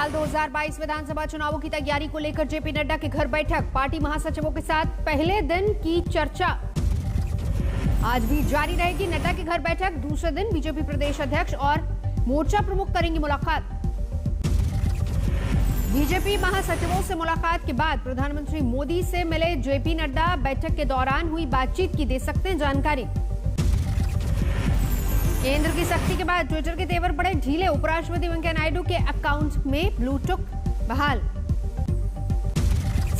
साल 2022 विधानसभा चुनावों की तैयारी को लेकर जेपी नड्डा के घर बैठक। पार्टी महासचिवों के साथ पहले दिन की चर्चा आज भी जारी रहेगी। नड्डा के घर बैठक दूसरे दिन बीजेपी प्रदेश अध्यक्ष और मोर्चा प्रमुख करेंगे मुलाकात। बीजेपी महासचिवों से मुलाकात के बाद प्रधानमंत्री मोदी से मिले जेपी नड्डा। बैठक के दौरान हुई बातचीत की दे सकते हैं जानकारी। केंद्र की सख्ती के बाद ट्विटर के तेवर पड़े ढीले। उपराष्ट्रपति वेंकैया नायडू के अकाउंट में ब्लू टिक बहाल।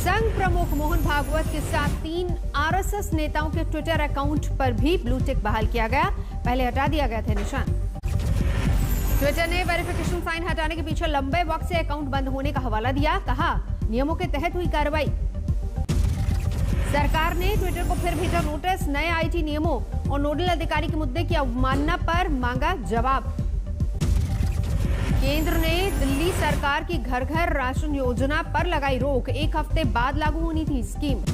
संघ प्रमुख मोहन भागवत के साथ 3 आरएसएस नेताओं के ट्विटर अकाउंट पर भी ब्लू टिक बहाल किया गया। पहले हटा दिया गया था निशान। ट्विटर ने वेरिफिकेशन साइन हटाने के पीछे लंबे वक्त से अकाउंट बंद होने का हवाला दिया। कहा नियमों के तहत हुई कार्रवाई। सरकार ने ट्विटर को फिर भेजा नोटिस। नए आईटी नियमों और नोडल अधिकारी के मुद्दे की अवमानना पर मांगा जवाब। केंद्र ने दिल्ली सरकार की घर घर राशन योजना पर लगाई रोक। 1 हफ्ते बाद लागू होनी थी स्कीम।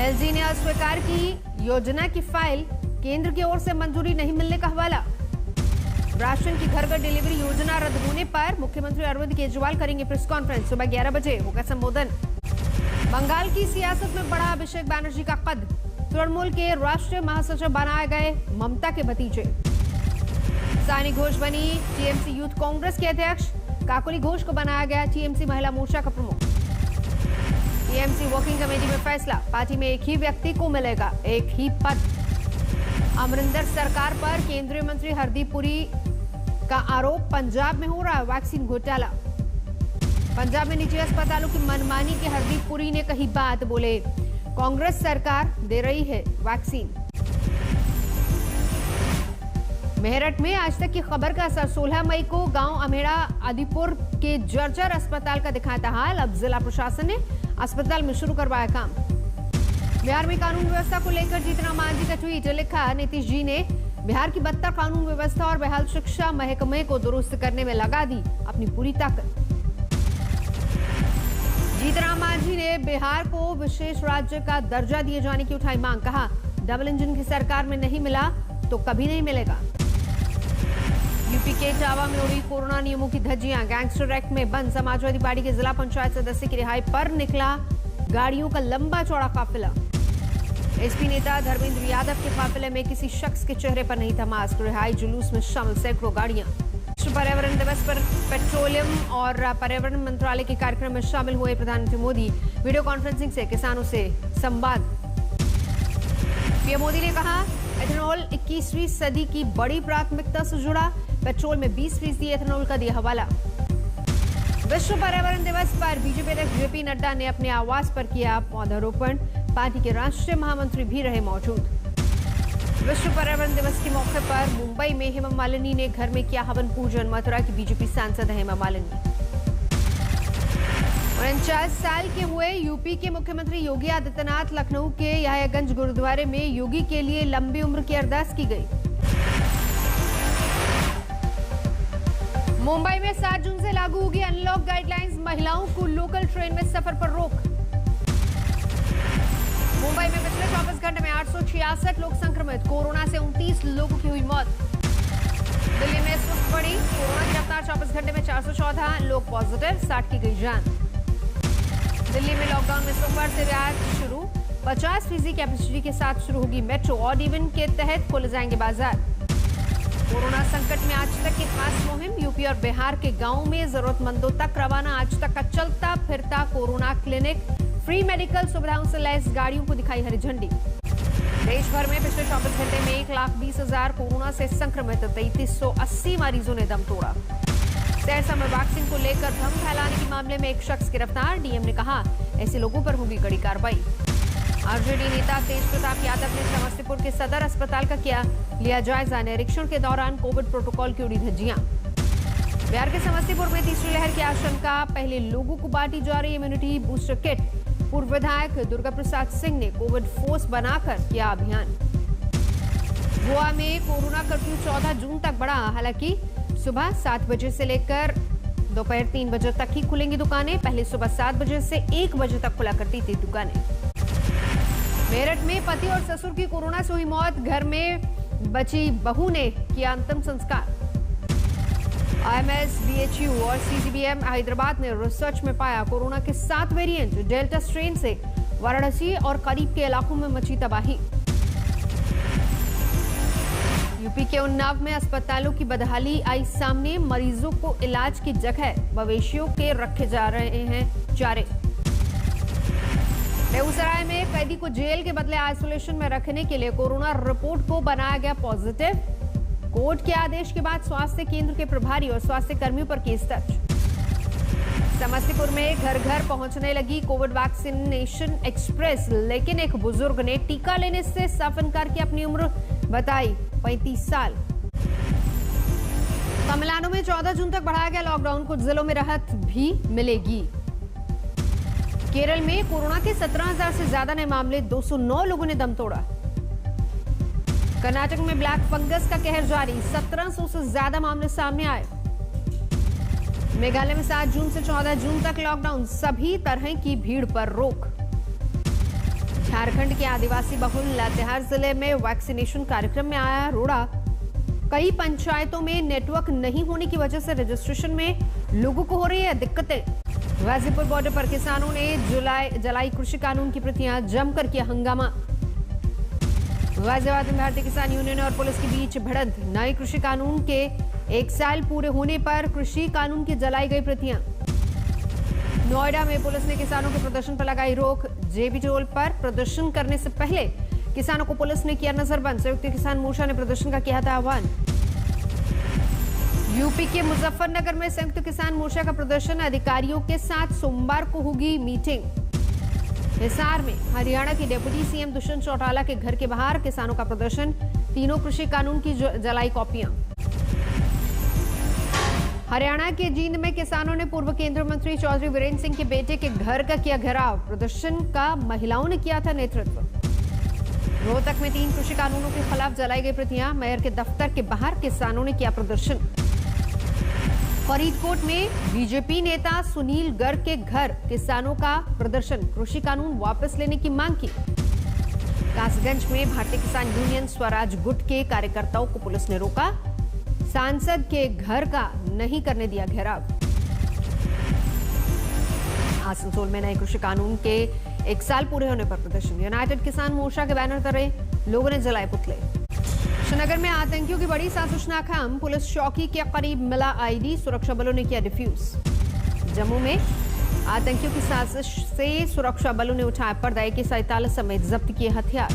एलजी ने अस्वीकार की योजना की फाइल। केंद्र की ओर से मंजूरी नहीं मिलने का हवाला। राशन की घर घर डिलीवरी योजना रद्द होने पर मुख्यमंत्री अरविंद केजरीवाल करेंगे प्रेस कॉन्फ्रेंस। सुबह 11 बजे होगा संबोधन। बंगाल की सियासत में बड़ा अभिषेक बैनर्जी का कद। तृणमूल के राष्ट्रीय महासचिव बनाए गए ममता के भतीजे। सानी घोष बनी टीएमसी यूथ कांग्रेस के अध्यक्ष। काकोली घोष को बनाया गया टीएमसी महिला मोर्चा का प्रमुख। टीएमसी वर्किंग कमेटी में फैसला। पार्टी में एक ही व्यक्ति को मिलेगा एक ही पद। अमरिंदर सरकार पर केंद्रीय मंत्री हरदीप पुरी का आरोप। पंजाब में हो रहा है वैक्सीन घोटाला। पंजाब में निजी अस्पतालों की मनमानी के हरदीप पुरी ने कही बात। बोले कांग्रेस सरकार दे रही है वैक्सीन। मेरठ में आज तक की खबर का असर। 16 मई को गांव अमेड़ा आदिपुर के जर्जर अस्पताल का दिखाता हाल। अब जिला प्रशासन ने अस्पताल में शुरू करवाया काम। बिहार में कानून व्यवस्था को लेकर जीतन मांझी का ट्वीट। लिखा नीतीश जी ने बिहार की बदतर कानून व्यवस्था और बहाल शिक्षा महकमे को दुरुस्त करने में लगा दी अपनी पूरी ताकत। जीतन मांझी ने बिहार को विशेष राज्य का दर्जा दिए जाने की उठाई मांग। कहा डबल इंजन की सरकार में नहीं मिला तो कभी नहीं मिलेगा। यूपी के इटावा में उड़ी कोरोना नियमों की धज्जियां। गैंगस्टर एक्ट में बंद समाजवादी पार्टी के जिला पंचायत सदस्य की रिहाई पर निकला गाड़ियों का लंबा चौड़ा काफिला। एसपी नेता धर्मेंद्र यादव के काफिले में किसी शख्स के चेहरे पर नहीं था मास्क। रिहाई जुलूस में शामिल सैकड़ों गाड़ियां। विश्व पर्यावरण दिवस पर पेट्रोलियम और पर्यावरण मंत्रालय के कार्यक्रम में शामिल हुए प्रधानमंत्री मोदी। वीडियो कॉन्फ्रेंसिंग से किसानों से संवाद। पीएम मोदी ने कहा एथेनॉल 21वीं सदी की बड़ी प्राथमिकता से जुड़ा। पेट्रोल में 20% एथेनॉल का दिया हवाला। विश्व पर्यावरण दिवस पर बीजेपी अध्यक्ष जेपी नड्डा ने अपने आवास पर किया पौधारोपण। पार्टी के राष्ट्रीय महामंत्री भी रहे मौजूद। विश्व पर्यावरण दिवस के मौके पर मुंबई में हेमा मालिनी ने घर में किया हवन पूजन। मथुरा की बीजेपी सांसद हेमा मालिनी। 49 साल के हुए यूपी के मुख्यमंत्री योगी आदित्यनाथ। लखनऊ के याहियागंज गुरुद्वारे में योगी के लिए लंबी उम्र की अरदास की गई। मुंबई में 7 जून से लागू होगी अनलॉक गाइडलाइंस। महिलाओं को लोकल ट्रेन में सफर पर रोक। मुंबई में पिछले 24 घंटे में 866 लोग संक्रमित। कोरोना से 29 लोगों की हुई मौत। दिल्ली में सुस्त बढ़ी कोरोना की रफ्तार। 24 घंटे में 414 लोग पॉजिटिव। 60 की गई जान। दिल्ली में लॉकडाउन में सोमवार से रियायत शुरू। 50% कैपेसिटी के साथ शुरू होगी मेट्रो। ऑड इवन के तहत खोले जाएंगे बाजार। कोरोना संकट में आज तक की खास मुहिम। यूपी और बिहार के गांवों में जरूरतमंदों तक रवाना। आज तक का चलता फिरता कोरोना क्लिनिक। फ्री मेडिकल सुविधाओं से लैस गाड़ियों को दिखाई हरी झंडी। देश भर में पिछले 24 घंटे में 1,20,000 कोरोना से संक्रमित। 3380 मरीजों ने दम तोड़ा। सहरसा में वैक्सीन को लेकर भ्रम फैलाने के मामले में एक शख्स गिरफ्तार। डीएम ने कहा ऐसे लोगों पर होगी कड़ी कार्रवाई। आरजेडी नेता तेज प्रताप यादव ने समस्तीपुर के सदर अस्पताल का लिया जायजा। निरीक्षण के दौरान कोविड प्रोटोकॉल की उड़ी धज्जियां। बिहार के समस्तीपुर में तीसरी लहर की आशंका। पहले लोगों को बांटी जा रही इम्यूनिटी बूस्टर किट। पूर्व विधायक दुर्गा प्रसाद सिंह ने कोविड फोर्स बनाकर किया अभियान। गोवा में कोरोना कर्फ्यू 14 जून तक बढ़ा। हालांकि सुबह 7 बजे से लेकर दोपहर 3 बजे तक ही खुलेंगी दुकानें। पहले सुबह 7 बजे से 1 बजे तक खुला करती थी दुकानें। मेरठ में पति और ससुर की कोरोना से हुई मौत। घर में बची बहू ने किया अंतिम संस्कार। IMS, BHU और CGBM हैदराबाद ने रिसर्च में पाया कोरोना के 7 वेरिएंट। डेल्टा स्ट्रेन से वाराणसी और करीब के इलाकों में मची तबाही। यूपी के उन्नाव में अस्पतालों की बदहाली आई सामने। मरीजों को इलाज की जगह मवेशियों के रखे जा रहे हैं चारे। बेगूसराय में कैदी को जेल के बदले आइसोलेशन में रखने के लिए कोरोना रिपोर्ट को बनाया गया पॉजिटिव। कोर्ट के आदेश के बाद स्वास्थ्य केंद्र के प्रभारी और स्वास्थ्य कर्मियों पर केस दर्ज। समस्तीपुर में घर घर पहुंचने लगी कोविड वैक्सीनेशन एक्सप्रेस, लेकिन एक बुजुर्ग ने टीका लेने से साफ इनकार किया। अपनी उम्र बताई 35 साल। तमिलनाडु में 14 जून तक बढ़ाया गया लॉकडाउन। कुछ जिलों में राहत भी मिलेगी। केरल में कोरोना के 17,000 से ज्यादा नए मामले, 209 लोगों ने दम तोड़ा। कर्नाटक में ब्लैक फंगस का कहर जारी, 1700 से ज्यादा मामले सामने आए। मेघालय में 7 जून से 14 जून तक लॉकडाउन, सभी तरह की भीड़ पर रोक। झारखंड के आदिवासी बहुल लातेहार जिले में वैक्सीनेशन कार्यक्रम में आया रोड़ा। कई पंचायतों में नेटवर्क नहीं होने की वजह से रजिस्ट्रेशन में लोगों को हो रही है दिक्कतें। गाजीपुर बॉर्डर पर किसानों ने जलाई कृषि कानून की प्रतियां, जमकर किया हंगामा। गाजियाबाद में भारतीय किसान यूनियन और पुलिस के बीच भिड़ंत। नए कृषि कानून के 1 साल पूरे होने पर कृषि कानून की जलाई गई प्रतियां। नोएडा में पुलिस ने किसानों के प्रदर्शन पर लगाई रोक। जेबी टोल पर प्रदर्शन करने से पहले किसानों को पुलिस ने किया नजरबंद। संयुक्त किसान मोर्चा ने प्रदर्शन का किया था आह्वान। यूपी के मुजफ्फरनगर में संयुक्त किसान मोर्चा का प्रदर्शन। अधिकारियों के साथ सोमवार को होगी मीटिंग। हिसार में हरियाणा की डिप्टी सीएम दुष्यंत चौटाला के घर के बाहर किसानों का प्रदर्शन। तीनों कृषि कानून की जलाई कॉपियां। हरियाणा के जींद में किसानों ने पूर्व केंद्रीय मंत्री चौधरी वीरेंद्र सिंह के बेटे के घर का किया घेराव। प्रदर्शन का महिलाओं ने किया था नेतृत्व। रोहतक में 3 कृषि कानूनों के खिलाफ जलाई गई प्रतियां। मेयर के दफ्तर के बाहर किसानों ने किया प्रदर्शन। फरीदकोट में बीजेपी नेता सुनील गर्ग के घर किसानों का प्रदर्शन। कृषि कानून वापस लेने की मांग की। कासगंज में भारतीय किसान यूनियन स्वराज गुट के कार्यकर्ताओं को पुलिस ने रोका। सांसद के घर का नहीं करने दिया घेराव। आसनसोल में नए कृषि कानून के 1 साल पूरे होने पर प्रदर्शन। यूनाइटेड किसान मोर्चा के बैनर तले लोगों ने जलाए पुतले। श्रीनगर में आतंकियों की बड़ी साजिश नाकाम। पुलिस चौकी के करीब मिला आईडी, सुरक्षा बलों ने किया डिफ्यूज। जम्मू में आतंकियों की साजिश से सुरक्षा बलों ने उठाया पर्दा। AK-47 समेत जब्त किए हथियार।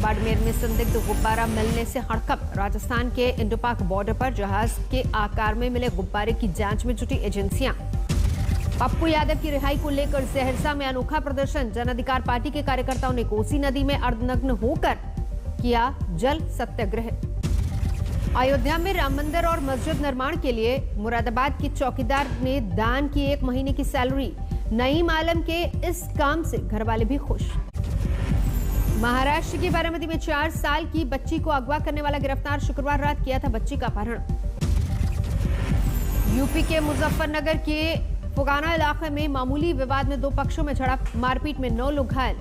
बाड़मेर में संदिग्ध गुब्बारा मिलने से हड़कंप। राजस्थान के इंडो-पाक बॉर्डर पर जहाज के आकार में मिले गुब्बारे की जांच में जुटी एजेंसियां। पप्पू यादव की रिहाई को लेकर सहरसा में अनोखा प्रदर्शन। जन अधिकार पार्टी के कार्यकर्ताओं ने कोसी नदी में अर्धनग्न होकर किया जल सत्याग्रह। अयोध्या में राम मंदिर और मस्जिद निर्माण के लिए मुरादाबाद के चौकीदार ने दान की 1 महीने की सैलरी। नईम आलम के इस काम से घरवाले भी खुश। महाराष्ट्र की बारामती में 4 साल की बच्ची को अगवा करने वाला गिरफ्तार। शुक्रवार रात किया था बच्ची का अपहरण। यूपी के मुजफ्फरनगर के फुगाना इलाके में मामूली विवाद में 2 पक्षों में झड़प। मारपीट में 9 लोग घायल।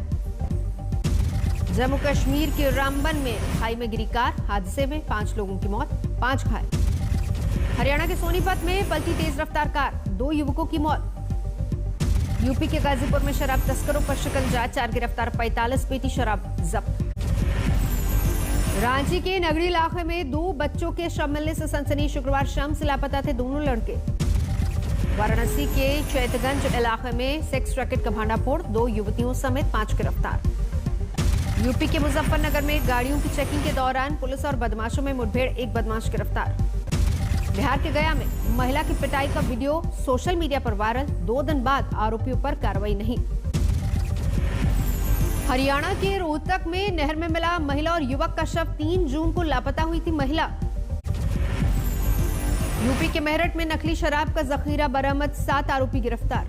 जम्मू कश्मीर के रामबन में खाई में गिरी कार। हादसे में 5 लोगों की मौत, 5 घायल। हरियाणा के सोनीपत में पलटी तेज रफ्तार कार, 2 युवकों की मौत। यूपी के गाजीपुर में शराब तस्करों पर शिकंजा, 4 गिरफ्तार, 45 पेटी शराब जब्त। रांची के नगरी इलाके में 2 बच्चों के शव मिलने से सनसनी। शुक्रवार शाम से लापता थे दोनों लड़के। वाराणसी के चैतगंज इलाके में सेक्स रैकेट का भांडाफोड़, 2 युवतियों समेत 5 गिरफ्तार। यूपी के मुजफ्फरनगर में गाड़ियों की चेकिंग के दौरान पुलिस और बदमाशों में मुठभेड़, 1 बदमाश गिरफ्तार। बिहार के गया में महिला की पिटाई का वीडियो सोशल मीडिया पर वायरल। 2 दिन बाद आरोपियों पर कार्रवाई नहीं। हरियाणा के रोहतक में नहर में मिला महिला और युवक का शव। 3 जून को लापता हुई थी महिला। यूपी के मेरठ में नकली शराब का जखीरा बरामद, 7 आरोपी गिरफ्तार।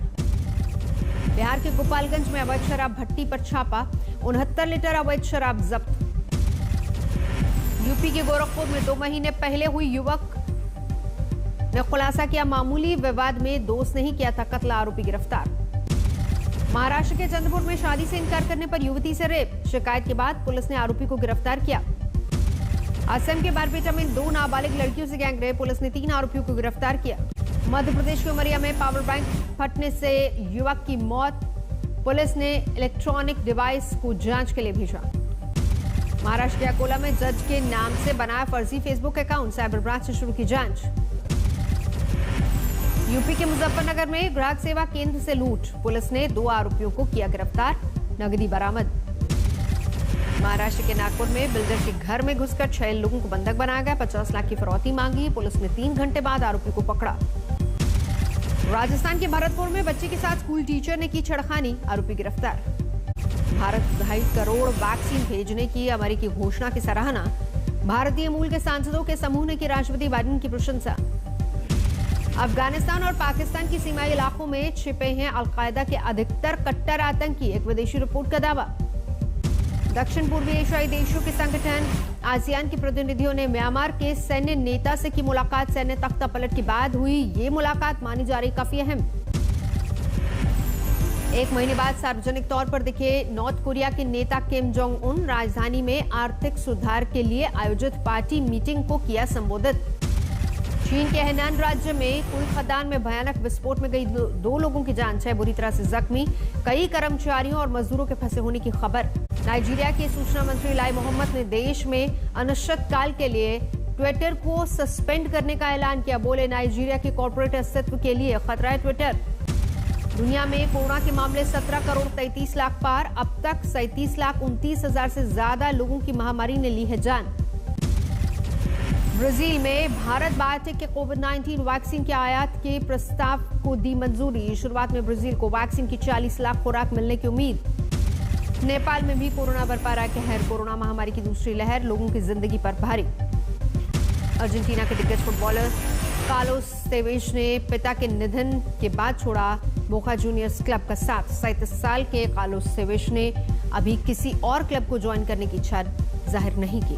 बिहार के गोपालगंज में अवैध शराब भट्टी पर छापा, 69 लीटर अवैध शराब जब्त। यूपी के गोरखपुर में 2 महीने पहले हुई युवक ने खुलासा किया, मामूली विवाद में दोस्त नहीं किया था कत्ल, आरोपी गिरफ्तार। महाराष्ट्र के चंद्रपुर में शादी से इनकार करने पर युवती से रेप, शिकायत के बाद पुलिस ने आरोपी को गिरफ्तार किया। असम के बारपेटा में 2 नाबालिग लड़कियों से गैंगरेप, पुलिस ने 3 आरोपियों को गिरफ्तार किया। मध्य प्रदेश के उमरिया में पावर बैंक फटने से युवक की मौत, पुलिस ने इलेक्ट्रॉनिक डिवाइस को जांच के लिए भेजा। महाराष्ट्र के अकोला में जज के नाम से बनाया फर्जी फेसबुक अकाउंट, साइबर ब्रांच ने शुरू की जांच। यूपी के मुजफ्फरनगर में ग्राहक सेवा केंद्र से लूट, पुलिस ने 2 आरोपियों को किया गिरफ्तार, नगदी बरामद। महाराष्ट्र के नागपुर में बिल्डर के घर में घुसकर 6 लोगों को बंधक बनाया गया, 50 लाख की फिरौती मांगी, पुलिस ने 3 घंटे बाद आरोपी को पकड़ा। राजस्थान के भरतपुर में बच्चे के साथ स्कूल टीचर ने की छेड़खानी, आरोपी गिरफ्तार। भारत 2.5 करोड़ वैक्सीन भेजने की अमेरिकी घोषणा की सराहना, भारतीय मूल के सांसदों के समूह ने की राष्ट्रपति बाइडेन की प्रशंसा। अफगानिस्तान और पाकिस्तान की सीमाई इलाकों में छिपे हैं अलकायदा के अधिकतर कट्टर आतंकी, एक विदेशी रिपोर्ट का दावा। दक्षिण पूर्वी एशियाई देशों के संगठन आसियान के प्रतिनिधियों ने म्यांमार के सैन्य नेता से की मुलाकात, सैन्य तख्ता पलट के बाद हुई ये मुलाकात मानी जा रही काफी अहम। 1 महीने बाद सार्वजनिक तौर पर दिखे नॉर्थ कोरिया के नेता किम जोंग उन, राजधानी में आर्थिक सुधार के लिए आयोजित पार्टी मीटिंग को किया संबोधित। चीन के हेनान राज्य में कोई खदान में भयानक विस्फोट में गई 2 लोगों की जान, 6 बुरी तरह से जख्मी, कई कर्मचारियों और मजदूरों के फंसे होने की खबर। नाइजीरिया के सूचना मंत्री लाई मोहम्मद ने देश में अनिश्चितकाल के लिए ट्विटर को सस्पेंड करने का ऐलान किया, बोले नाइजीरिया के कॉर्पोरेट अस्तित्व के लिए खतरा है ट्विटर। दुनिया में कोरोना के मामले 17 करोड़ 33 लाख पार, अब तक 37,29,000 से ज्यादा लोगों की महामारी ने ली है जान। ब्राजील में भारत बायोटेक के कोविड-19 वैक्सीन के आयात के प्रस्ताव को दी मंजूरी, शुरुआत में ब्राजील को वैक्सीन की 40 लाख खुराक मिलने की उम्मीद। नेपाल में भी कोरोना बरपा रहा कहर, कोरोना महामारी की दूसरी लहर लोगों की जिंदगी पर भारी। अर्जेंटीना के दिग्गज फुटबॉलर कार्लोस तेवेज ने पिता के निधन के बाद छोड़ा बोका जूनियर्स क्लब का साथ। 37 साल के कार्लोस तेवेज ने अभी किसी और क्लब को ज्वाइन करने की इच्छा जाहिर नहीं की।